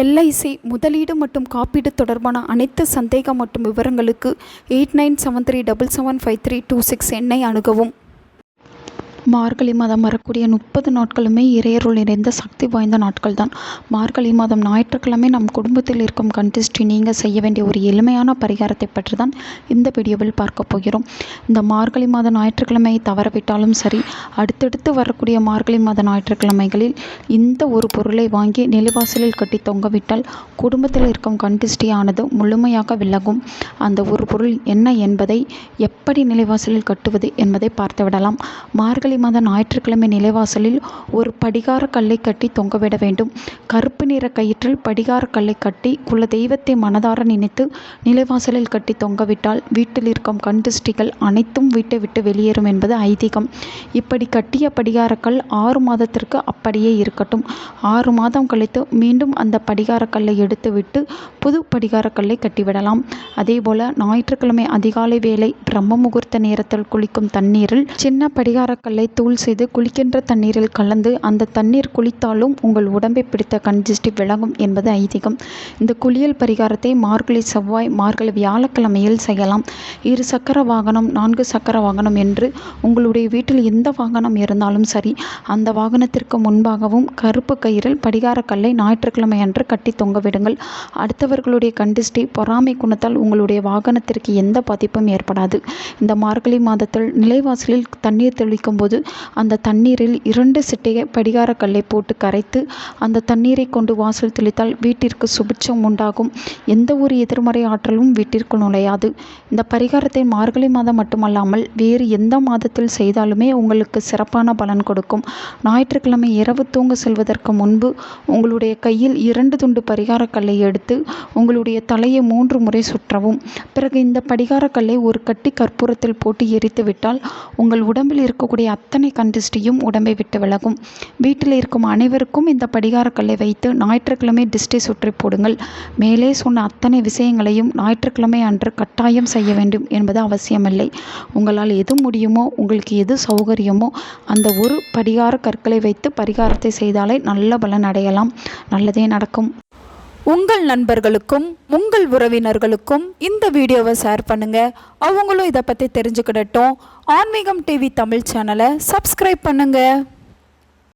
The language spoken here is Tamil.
எல்ஐசி முதலீடு மற்றும் காப்பீடு தொடர்பான அனைத்து சந்தேகம் மற்றும் விவரங்களுக்கு 8973775326 எண்ணை அணுகவும். மார்கழி மாதம் வரக்கூடிய 30 நாட்களுமே இறையருள் நிறைந்த சக்தி வாய்ந்த நாட்கள் தான். மார்கழி மாதம் ஞாயிற்றுக்கிழமை நம் குடும்பத்தில் இருக்கும் கண்டிஸ்ட்ரி நீங்கள் செய்ய வேண்டிய ஒரு எளிமையான பரிகாரத்தை பற்றி தான் இந்த வீடியோவில் பார்க்க போகிறோம். இந்த மார்கழி மாத ஞாயிற்றுக்கிழமையை தவறவிட்டாலும் சரி, அடுத்தடுத்து வரக்கூடிய மார்கழி மாத ஞாயிற்றுக்கிழமைகளில் இந்த ஒரு பொருளை வாங்கி நிலைவாசலில் கட்டி தொங்கவிட்டால் குடும்பத்தில் இருக்கும் கண்டிஸ்ட்ரியானது முழுமையாக விலகும். அந்த ஒரு பொருள் என்ன என்பதை, எப்படி நிலைவாசலில் கட்டுவது என்பதை பார்த்துவிடலாம். மார்கழி மாத ஞாயிற்றுக்கிழமை நிலைவாசலில் ஒரு படிகார கல்லை கட்டி தொங்கவிட வேண்டும். கருப்பு நிற கயிற்றில் படிகார கல்லை கட்டி குல தெய்வத்தை மனதார நினைத்து நிலைவாசலில் கட்டி தொங்கவிட்டால் வீட்டில் இருக்கும் கண்டிஸ்ட்ரிகள் அனைத்தும் வீட்டை விட்டு வெளியேறும் என்பது ஐதீகம். இப்படி கட்டிய படிகாரக்கல் 6 மாதத்திற்கு அப்படியே இருக்கட்டும். 6 மாதம் கழித்து மீண்டும் அந்த படிகார கல்லை எடுத்துவிட்டு புது படிகார கல்லை கட்டிவிடலாம். அதேபோல ஞாயிற்றுக்கிழமை அதிகாலை வேளை பிரம்ம முகூர்த்த நேரத்தில் குளிக்கும் தண்ணீரில் சின்ன படிகார கல்லை தூள் செய்து குளிக்கின்ற தண்ணீரில் கலந்து அந்த தண்ணீர் குளித்தாலும் உங்கள் உடம்பை பிடித்த கண்டிஸ்ட்ரி விலகும் என்பது ஐதீகம். இந்த குளியல் பரிகாரத்தை மார்கழி செவ்வாய், மார்கழி வியாழக்கிழமையில் செய்யலாம். 2 சக்கர வாகனம், 4 சக்கர வாகனம் என்று உங்களுடைய வீட்டில் எந்த வாகனம் இருந்தாலும் சரி, அந்த வாகனத்திற்கு முன்பாகவும் கருப்பு கயிறில் படிகார கல்லை ஞாயிற்றுக்கிழமை அன்று கட்டி தொங்கவிடுங்கள். அடுத்தவர்களுடைய கண்டிஸ்ட்ரி பொறாமை குணத்தால் உங்களுடைய வாகனத்திற்கு எந்த பாதிப்பும் ஏற்படாது. இந்த மார்கழி மாதத்தில் நிலைவாசலில் தண்ணீர் தெளிக்கும் போது அந்த தண்ணீரில் 2 சிட்டிகை படிகார கல்லை போட்டு கரைத்து அந்த தண்ணீரை கொண்டு வாசல் தெளித்தால் வீட்டிற்கு சுபிட்சம் உண்டாகும். எந்த ஒரு எதிர்மறை ஆற்றலும் வீட்டிற்குள் நுழையாது. இந்த பரிகாரத்தை மார்கழி மாதம் மட்டுமல்லாமல் வேறு எந்த மாதத்தில் செய்தாலுமே உங்களுக்கு சிறப்பான பலன் கொடுக்கும். ஞாயிற்றுக்கிழமை இரவு தூங்க செல்வதற்கு முன்பு உங்களுடைய கையில் 2 துண்டு பரிகார கல்லை எடுத்து உங்களுடைய தலையை 3 முறை சுற்றவும். பிறகு இந்த படிகார கல்லை ஒரு கட்டி கற்பூரத்தில் போட்டு எரித்து விட்டால் உங்கள் உடம்பில் இருக்கக்கூடிய அத்தனை கண்டிஸ்ட்ரியும் உடம்பை விட்டு விலகும். வீட்டில் இருக்கும் அனைவருக்கும் இந்த படிகார கல்லை வைத்து ஞாயிற்றுக்கிழமை டிஸ்டி சுற்றி போடுங்கள். மேலே சொன்ன அத்தனை விஷயங்களையும் ஞாயிற்றுக்கிழமை அன்று கட்டாயம் செய்ய வேண்டும் என்பது அவசியமில்லை. உங்களால் எது முடியுமோ, உங்களுக்கு எது சௌகரியமோ அந்த ஒரு படிகார கற்களை வைத்து பரிகாரத்தை செய்தாலே நல்ல பலன் அடையலாம். நல்லதே நடக்கும். உங்கள் நண்பர்களுக்கும் உங்கள் உறவினர்களுக்கும் இந்த வீடியோவை ஷேர் பண்ணுங்கள். அவங்களும் இதை பற்றி தெரிஞ்சுக்கிடட்டும். ஆன்மீகம் டிவி தமிழ் சேனலை சப்ஸ்கிரைப் பண்ணுங்கள்.